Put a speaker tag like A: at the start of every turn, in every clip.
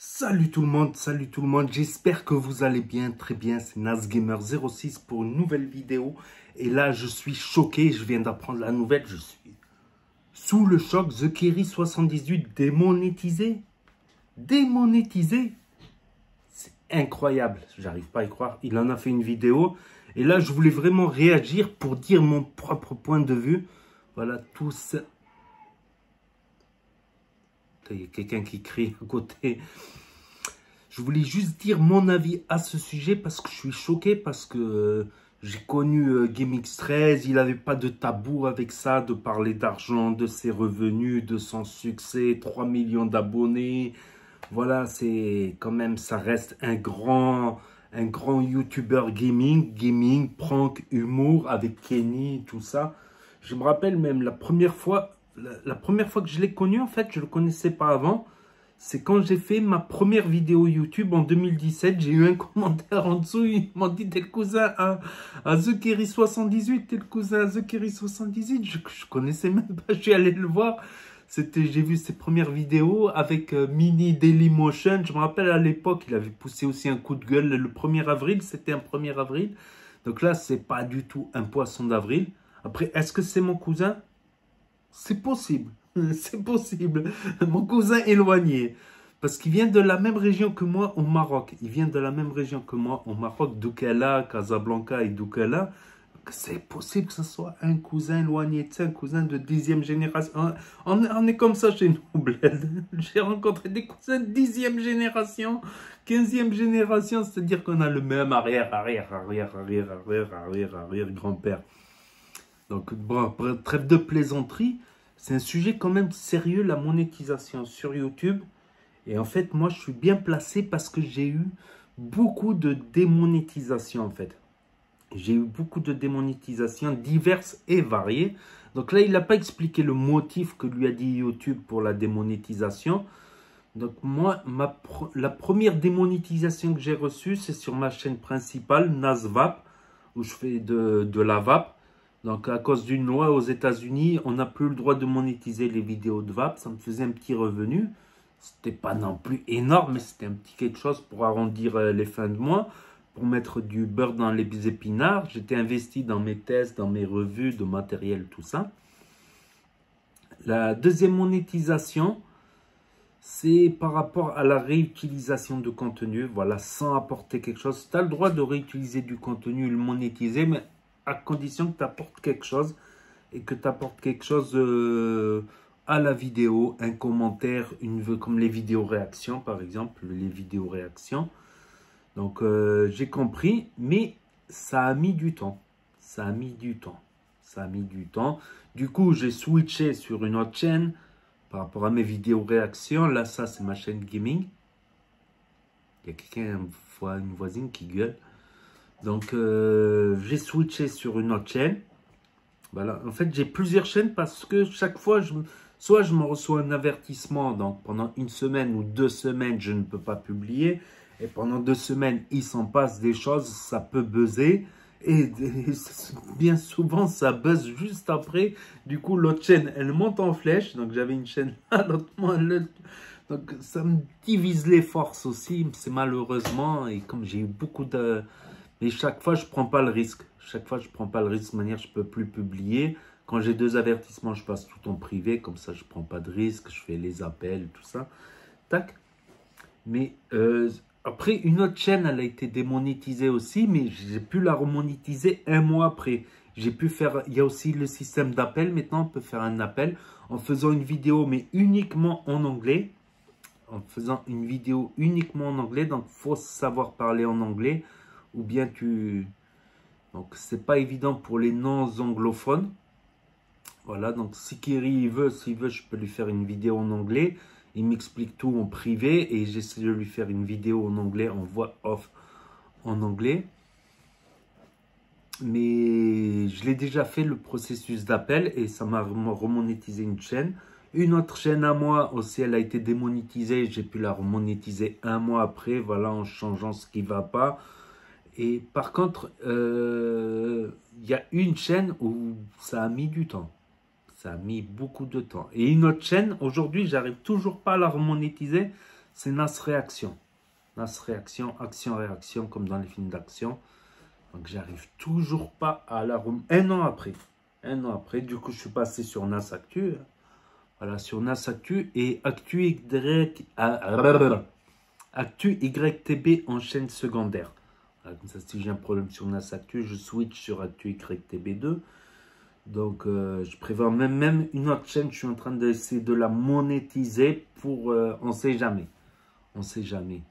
A: Salut tout le monde, j'espère que vous allez bien, très bien, c'est NazGamer06 pour une nouvelle vidéo. Et là, je suis choqué, je viens d'apprendre la nouvelle, je suis sous le choc. TheKerry78 démonétisé, c'est incroyable, j'arrive pas à y croire. Il en a fait une vidéo et là, je voulais vraiment réagir pour dire mon propre point de vue. Voilà, tout ça. Il y a quelqu'un qui crie à côté. Je voulais juste dire mon avis à ce sujet parce que je suis choqué, parce que j'ai connu GameX13, il n'avait pas de tabou avec ça, de parler d'argent, de ses revenus, de son succès, 3 millions d'abonnés. Voilà, c'est quand même, ça reste un grand YouTuber gaming, prank, humour avec Kenny, tout ça. Je me rappelle même la première fois que je l'ai connu, en fait, je ne le connaissais pas avant. C'est quand j'ai fait ma première vidéo YouTube en 2017. J'ai eu un commentaire en dessous. Ils m'ont dit, t'es le cousin à TheKerry78. T'es le cousin à TheKerry78. Je connaissais même pas. Je suis allé le voir. J'ai vu ses premières vidéos avec Mini Dailymotion. Je me rappelle à l'époque, il avait poussé aussi un coup de gueule. Le 1er avril, c'était un 1er avril. Donc là, c'est pas du tout un poisson d'avril. Après, est-ce que c'est mon cousin? C'est possible. C'est possible. Mon cousin éloigné. Parce qu'il vient de la même région que moi au Maroc. Il vient de la même région que moi au Maroc. Doukkala, Casablanca et Doukkala. C'est possible que ce soit un cousin éloigné. Tu sais, un cousin de 10e génération. On est comme ça chez nous, bled. J'ai rencontré des cousins de 10e génération, 15e génération. C'est-à-dire qu'on a le même arrière grand-père. Donc, bon, trêve de plaisanterie. C'est un sujet quand même sérieux, la monétisation sur YouTube. Et en fait, moi, je suis bien placé parce que j'ai eu beaucoup de démonétisation, en fait. J'ai eu beaucoup de démonétisation diverses et variées. Donc là, il n'a pas expliqué le motif que lui a dit YouTube pour la démonétisation. Donc moi, la première démonétisation que j'ai reçue, c'est sur ma chaîne principale, NazVap, où je fais de la vape. Donc, à cause d'une loi aux États-Unis, on n'a plus le droit de monétiser les vidéos de vape. Ça me faisait un petit revenu. C'était pas non plus énorme, mais c'était un petit quelque chose pour arrondir les fins de mois, pour mettre du beurre dans les épinards. J'étais investi dans mes tests, dans mes revues de matériel, tout ça. La deuxième monétisation, c'est par rapport à la réutilisation de contenu. Voilà, sans apporter quelque chose. Tu as le droit de réutiliser du contenu et le monétiser, mais à condition que tu apportes quelque chose et que tu apportes quelque chose à la vidéo, un commentaire, comme les vidéos réactions par exemple, les vidéos réactions. Donc j'ai compris, mais ça a mis du temps. Ça a mis du temps. Du coup, j'ai switché sur une autre chaîne par rapport à mes vidéos réactions. Là, ça, c'est ma chaîne gaming. Il y a quelqu'un, une voisine qui gueule. Donc, j'ai switché sur une autre chaîne. Voilà. En fait, j'ai plusieurs chaînes parce que chaque fois, soit je me reçois un avertissement. Donc, pendant une semaine ou 2 semaines, je ne peux pas publier. Et pendant 2 semaines, il s'en passe des choses. Ça peut buzzer. Et bien souvent, ça buzz juste après. Du coup, l'autre chaîne, elle monte en flèche. Donc, j'avais une chaîne là, l'autre moi. Donc, ça me divise les forces aussi. C'est malheureusement. Et comme j'ai eu beaucoup de... Mais chaque fois, je ne prends pas le risque. Chaque fois, je ne prends pas le risque. De manière, je ne peux plus publier. Quand j'ai 2 avertissements, je passe tout en privé. Comme ça, je ne prends pas de risque. Je fais les appels, tout ça. Tac. Mais après, une autre chaîne, elle a été démonétisée aussi. Mais j'ai pu la remonétiser 1 mois après. J'ai pu faire... Il y a aussi le système d'appel. Maintenant, on peut faire un appel en faisant une vidéo, mais uniquement en anglais. En faisant une vidéo uniquement en anglais. Donc, il faut savoir parler en anglais. Ou bien donc c'est pas évident pour les non-anglophones. Voilà, donc si Kerry s'il veut, je peux lui faire une vidéo en anglais. Il m'explique tout en privé et j'essaie de lui faire une vidéo en anglais, en voix off en anglais. Mais je l'ai déjà fait le processus d'appel et ça m'a remonétisé une chaîne. Une autre chaîne à moi aussi, elle a été démonétisée. J'ai pu la remonétiser 1 mois après, voilà, en changeant ce qui ne va pas. Et par contre, il y a une chaîne où ça a mis du temps. Ça a mis beaucoup de temps. Et une autre chaîne, aujourd'hui, j'arrive toujours pas à la remonétiser. c'est Nas Réaction. Nas Réaction, action-réaction, comme dans les films d'action. Donc, j'arrive toujours pas à la remonter. Un an après, du coup, je suis passé sur Nas Actu. Voilà, sur Nas Actu et Actu YTB en chaîne secondaire. Voilà, comme ça, si j'ai un problème sur Nas Actu, je switch sur Actu YTB2. Donc, je prévois même une autre chaîne. Je suis en train d'essayer de la monétiser pour... on sait jamais. On sait jamais.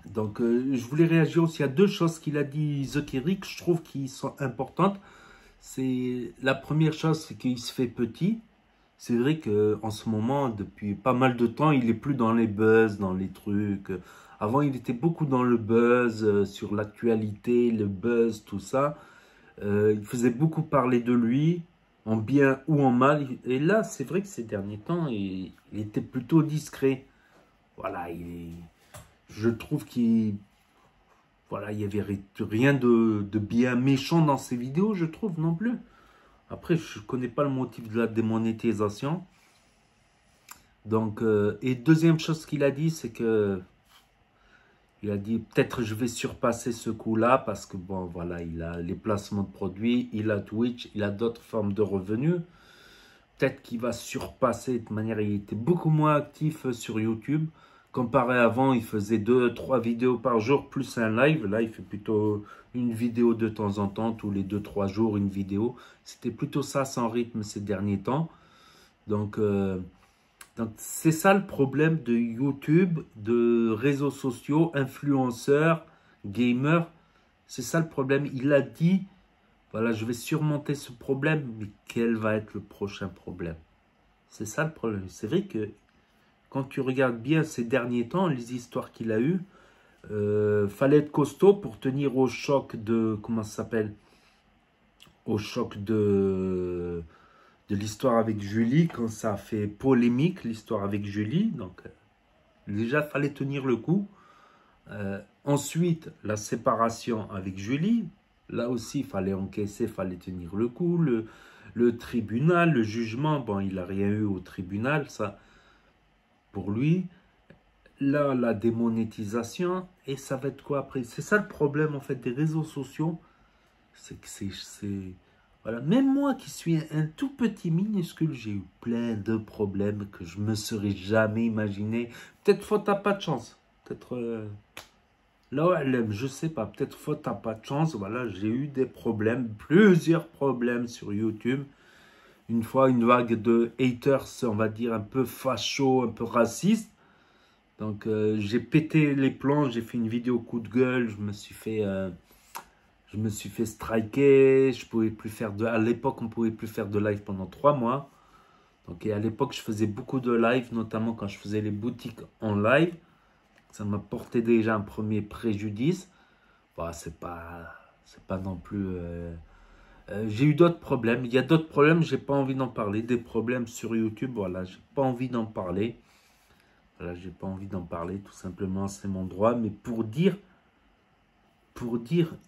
A: Donc, je voulais réagir aussi à deux choses qu'il a dit The Kirik, je trouve qui sont importantes. C'est la première chose, c'est qu'il se fait petit. C'est vrai qu'en ce moment, depuis pas mal de temps, il est plus dans les buzz, dans les trucs. Avant, il était beaucoup dans le buzz, sur l'actualité, le buzz, tout ça. Il faisait beaucoup parler de lui, en bien ou en mal. Et là, c'est vrai que ces derniers temps, il était plutôt discret. Voilà, je trouve qu'il... Voilà, il n'y avait rien de bien méchant dans ses vidéos, je trouve, non plus. Après, je ne connais pas le motif de la démonétisation. Donc, et deuxième chose qu'il a dit, c'est que... Il a dit, peut-être je vais surpasser ce coup-là, parce que, bon, voilà, il a les placements de produits, il a Twitch, il a d'autres formes de revenus. Peut-être qu'il va surpasser, de manière, il était beaucoup moins actif sur YouTube. Comparé avant, il faisait 2-3 vidéos par jour, plus un live. Là, il fait plutôt une vidéo de temps en temps, tous les 2-3 jours, une vidéo. C'était plutôt ça, son rythme ces derniers temps. Donc c'est ça le problème de YouTube, de réseaux sociaux, influenceurs, gamers. C'est ça le problème. Il a dit, voilà, je vais surmonter ce problème, mais quel va être le prochain problème? C'est ça le problème. C'est vrai que quand tu regardes bien ces derniers temps, les histoires qu'il a eues, fallait être costaud pour tenir au choc de, comment ça s'appelle? Au choc de l'histoire avec Julie, quand ça a fait polémique, l'histoire avec Julie. Donc, déjà, il fallait tenir le coup. Ensuite, la séparation avec Julie. Là aussi, il fallait encaisser, il fallait tenir le coup. Le tribunal, le jugement, bon, il n'a rien eu au tribunal, ça, pour lui. Là, la démonétisation, et ça va être quoi après? C'est ça le problème, en fait, des réseaux sociaux. C'est que c'est... Voilà. Même moi qui suis un tout petit minuscule, j'ai eu plein de problèmes que je ne me serais jamais imaginé. Peut-être faute à pas de chance. Peut-être... là, je sais pas. Peut-être faute à pas de chance. Voilà, j'ai eu des problèmes. Plusieurs problèmes sur YouTube. Une fois, une vague de haters, on va dire, un peu facho, un peu raciste. Donc, j'ai pété les plombs. J'ai fait une vidéo coup de gueule. Je me suis fait striker, je pouvais plus faire de... À l'époque, on ne pouvait plus faire de live pendant 3 mois. Donc, et à l'époque, je faisais beaucoup de live, notamment quand je faisais les boutiques en live. Ça m'a porté déjà un premier préjudice. Bon, c'est pas non plus... j'ai eu d'autres problèmes. Il y a d'autres problèmes, j'ai pas envie d'en parler. Des problèmes sur YouTube, voilà, j'ai pas envie d'en parler. Voilà, j'ai pas envie d'en parler, tout simplement, c'est mon droit. Mais pour dire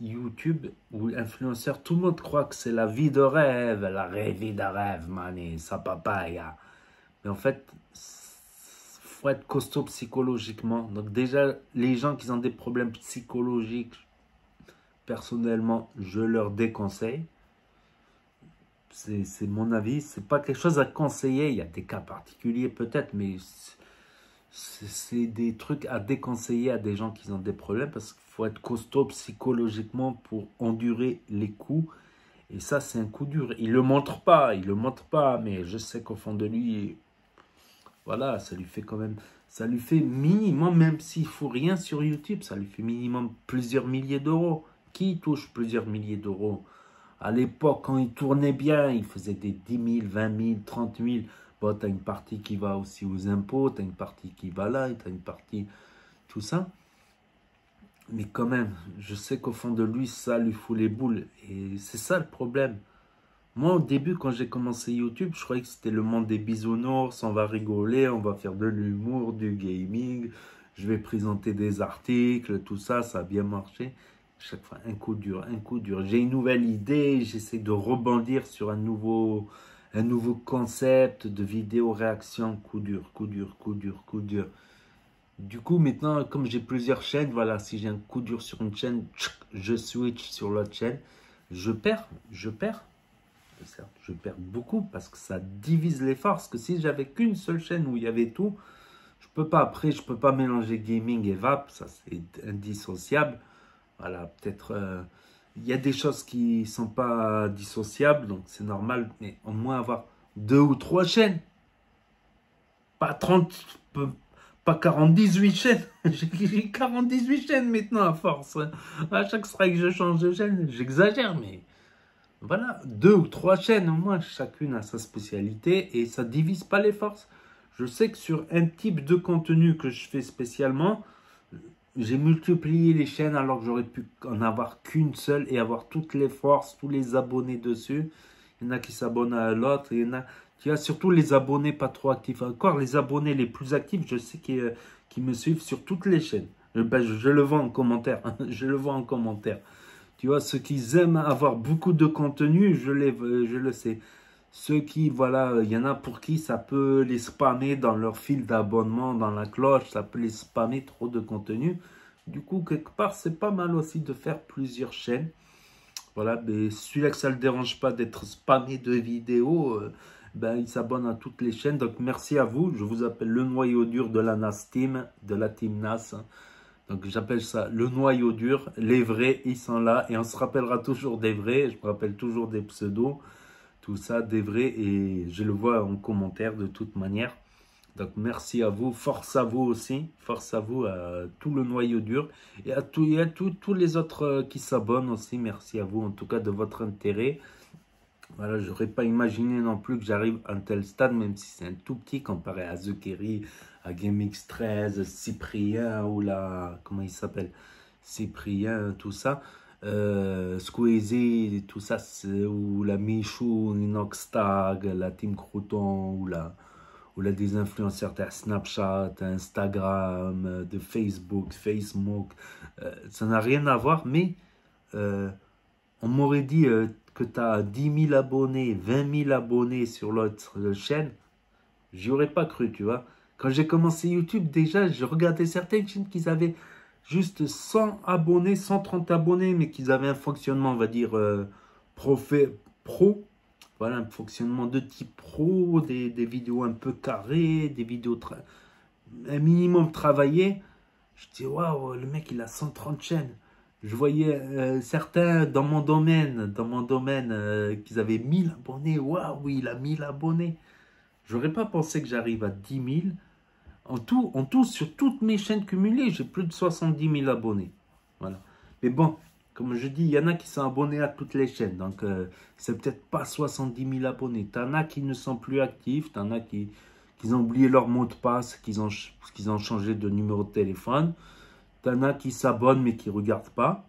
A: YouTube ou influenceur, tout le monde croit que c'est la vie de rêve, la vie de rêve, mané, ça papaya. Mais en fait, faut être costaud psychologiquement. Donc déjà, les gens qui ont des problèmes psychologiques, personnellement, je leur déconseille. C'est mon avis, c'est pas quelque chose à conseiller. Il y a des cas particuliers peut-être, mais c'est des trucs à déconseiller à des gens qui ont des problèmes parce qu'il faut être costaud psychologiquement pour endurer les coups. Et ça, c'est un coup dur. Il ne le montre pas, mais je sais qu'au fond de lui, voilà, ça lui fait quand même, ça lui fait minimum, même s'il ne faut rien sur YouTube, ça lui fait minimum plusieurs milliers d'euros. Qui touche plusieurs milliers d'euros? À l'époque, quand il tournait bien, il faisait des 10 000, 20 000, 30 000. Bon, tu as une partie qui va aussi aux impôts, tu as une partie qui va là, tu as une partie, tout ça. Mais quand même, je sais qu'au fond de lui, ça lui fout les boules. Et c'est ça le problème. Moi, au début, quand j'ai commencé YouTube, je croyais que c'était le monde des bisounours. On va rigoler, on va faire de l'humour, du gaming. Je vais présenter des articles, tout ça, ça a bien marché. Chaque fois, un coup dur, un coup dur. J'ai une nouvelle idée, j'essaie de rebondir sur un nouveau concept de vidéo réaction. Coup dur, coup dur, coup dur, coup dur. Du coup, maintenant, comme j'ai plusieurs chaînes, voilà, si j'ai un coup dur sur une chaîne, je switch sur l'autre chaîne. Je perds. Certes, je perds beaucoup parce que ça divise les forces. Que si j'avais qu'une seule chaîne où il y avait tout, je peux pas. Après, je peux pas mélanger gaming et vape, ça c'est indissociable. Voilà, peut-être il y a des choses qui sont pas dissociables, donc c'est normal, mais au moins avoir deux ou trois chaînes, pas 30, pas 48 chaînes. J'ai 48 chaînes maintenant à force. À chaque strike, je change de chaîne, j'exagère, mais voilà, deux ou trois chaînes au moins, chacune a sa spécialité et ça divise pas les forces. Je sais que sur un type de contenu que je fais spécialement, j'ai multiplié les chaînes alors que j'aurais pu en avoir qu'une seule et avoir toutes les forces, tous les abonnés dessus. Il y en a qui s'abonnent à l'autre, il y en a qui a surtout les abonnés pas trop actifs. Encore les abonnés les plus actifs, je sais qui me suivent sur toutes les chaînes. Ben, je le vois en commentaire, je le vois en commentaire. Tu vois, ceux qui aiment avoir beaucoup de contenu, je le sais. Ceux qui, voilà, il y en a pour qui ça peut les spammer dans leur fil d'abonnement, dans la cloche, ça peut les spammer trop de contenu. Du coup, quelque part, c'est pas mal aussi de faire plusieurs chaînes. Voilà, mais celui-là que ça ne le dérange pas d'être spammé de vidéos, ben, il s'abonne à toutes les chaînes. Donc, merci à vous. Je vous appelle le noyau dur de la NAS Team, de la Team NAS. Donc j'appelle ça le noyau dur. Les vrais, ils sont là. Et on se rappellera toujours des vrais. Je me rappelle toujours des pseudos. Tout ça, des vrais. Et je le vois en commentaire de toute manière. Donc merci à vous. Force à vous aussi. Force à vous, à tout le noyau dur. Et à tous les autres qui s'abonnent aussi. Merci à vous en tout cas de votre intérêt. Voilà, j'aurais pas imaginé non plus que j'arrive à un tel stade, même si c'est un tout petit comparé à The Kerry, à GameX13, Cyprien ou la... Comment il s'appelle? Cyprien, tout ça. Squeezie, tout ça, ou la Michou, Inoxtag, la Team Crouton, ou la des influenceurs de Snapchat, Instagram, de Facebook. Ça n'a rien à voir, mais... on m'aurait dit que tu as 10 000 abonnés, 20 000 abonnés sur l'autre chaîne, j'y aurais pas cru, tu vois. Quand j'ai commencé YouTube, déjà, je regardais certaines chaînes qui avaient juste 100 abonnés, 130 abonnés, mais qui avaient un fonctionnement, on va dire, pro. Voilà, un fonctionnement de type pro, des vidéos un peu carrées, des vidéos un minimum travaillées. Je dis, waouh, le mec, il a 130 chaînes. Je voyais certains dans mon domaine, qu'ils avaient 1000 abonnés. Waouh, oui, il a 1000 abonnés. J'aurais pas pensé que j'arrive à 10 000. En tout, sur toutes mes chaînes cumulées, j'ai plus de 70 000 abonnés. Voilà. Mais bon, comme je dis, il y en a qui sont abonnés à toutes les chaînes. Donc, c'est peut-être pas 70 000 abonnés. T'en as qui ne sont plus actifs. T'en as qui ont oublié leur mot de passe, qu'ils ont changé de numéro de téléphone. T'en as qui s'abonnent mais qui ne regardent pas,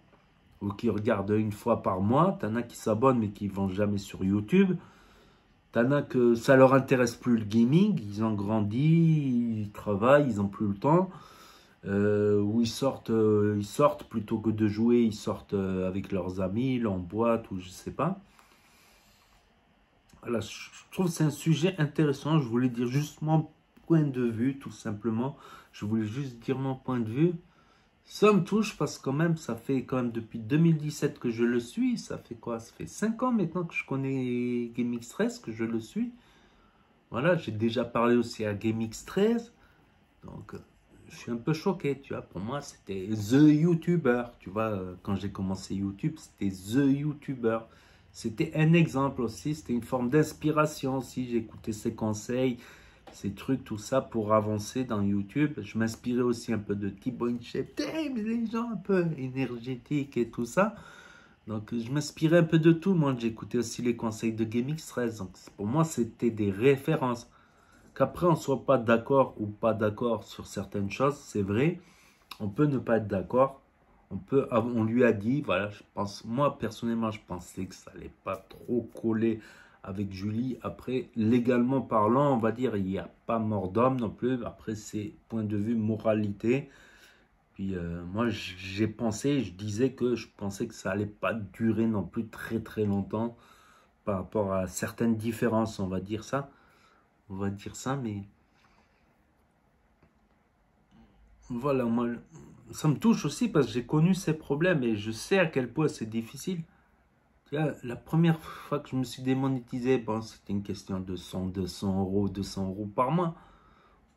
A: ou qui regardent une fois par mois. T'en as qui s'abonnent mais qui ne vont jamais sur YouTube. T'en as que ça leur intéresse plus le gaming, ils ont grandi, ils travaillent, ils n'ont plus le temps. Ou ils sortent plutôt que de jouer, ils sortent avec leurs amis, en boîte ou je sais pas. Voilà, je trouve que c'est un sujet intéressant. Je voulais dire juste mon point de vue, tout simplement. Je voulais juste dire mon point de vue. Ça me touche parce que quand même, ça fait quand même depuis 2017 que je le suis. Ça fait quoi? Ça fait 5 ans maintenant que je connais GameX13, que je le suis. Voilà, j'ai déjà parlé aussi à GameX13. Donc, je suis un peu choqué, tu vois. Pour moi, c'était The YouTuber. Tu vois, quand j'ai commencé YouTube, c'était The YouTuber. C'était un exemple aussi. C'était une forme d'inspiration aussi. J'écoutais ses conseils, ces trucs, tout ça pour avancer dans YouTube. Je m'inspirais aussi un peu de Thibaut InShape, les gens un peu énergétiques et tout ça. Donc, je m'inspirais un peu de tout le monde. J'écoutais aussi les conseils de GameX13. Donc, pour moi, c'était des références. Qu'après, on ne soit pas d'accord ou pas d'accord sur certaines choses, c'est vrai. On peut ne pas être d'accord. On lui a dit, voilà, moi, personnellement, je pensais que ça n'allait pas trop coller avec Julie. Après, légalement parlant, on va dire, il n'y a pas mort d'homme non plus. Après, c'est point de vue moralité. Puis moi, j'ai pensé, je disais que je pensais que ça allait pas durer non plus très très longtemps par rapport à certaines différences, on va dire ça. On va dire ça, mais voilà, moi, ça me touche aussi parce que j'ai connu ces problèmes et je sais à quel point c'est difficile. Tu vois, la première fois que je me suis démonétisé, bon, c'était une question de 100, 200 euros par mois.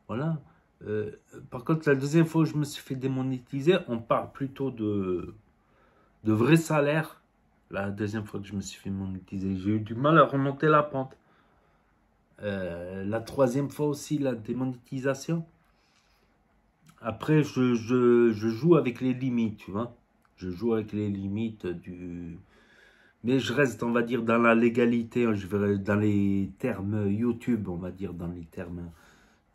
A: Voilà. Euh, Par contre, la deuxième fois où je me suis fait démonétiser, on parle plutôt de vrai salaire. La deuxième fois que je me suis fait monétiser, j'ai eu du mal à remonter la pente. La troisième fois aussi, la démonétisation. Après, je joue avec les limites, tu vois. Je joue avec les limites du... Mais je reste, on va dire, dans la légalité, je vais dans les termes YouTube, on va dire, dans les termes,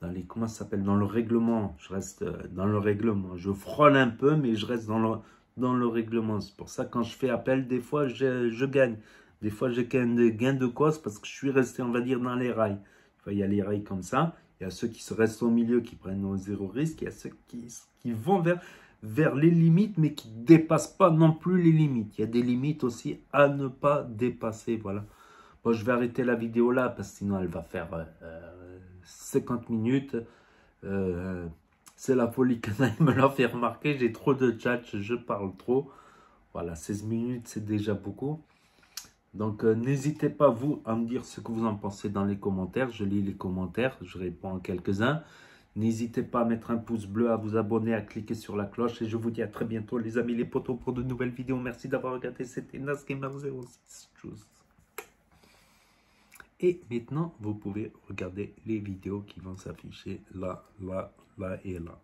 A: dans les, comment ça s'appelle, dans le règlement. Je reste dans le règlement. Je frôle un peu, mais je reste dans le règlement. C'est pour ça que quand je fais appel, des fois, je gagne. Des fois, j'ai gain de cause parce que je suis resté, on va dire, dans les rails. Enfin, il y a les rails comme ça. Il y a ceux qui se restent au milieu, qui prennent au zéro risque. Il y a ceux qui vont vers les limites, mais qui ne dépassent pas non plus les limites. Il y a des limites aussi à ne pas dépasser. Voilà. Bon, je vais arrêter la vidéo là, parce que sinon, elle va faire 50 minutes. C'est la folie que me l'a fait remarquer. J'ai trop de chat, je parle trop. Voilà, 16 minutes, c'est déjà beaucoup. Donc, n'hésitez pas, vous, à me dire ce que vous en pensez dans les commentaires. Je lis les commentaires, je réponds à quelques-uns. N'hésitez pas à mettre un pouce bleu, à vous abonner, à cliquer sur la cloche. Et je vous dis à très bientôt, les amis, les potos, pour de nouvelles vidéos. Merci d'avoir regardé. C'était NasGamer06. Et maintenant, vous pouvez regarder les vidéos qui vont s'afficher là, là, là et là.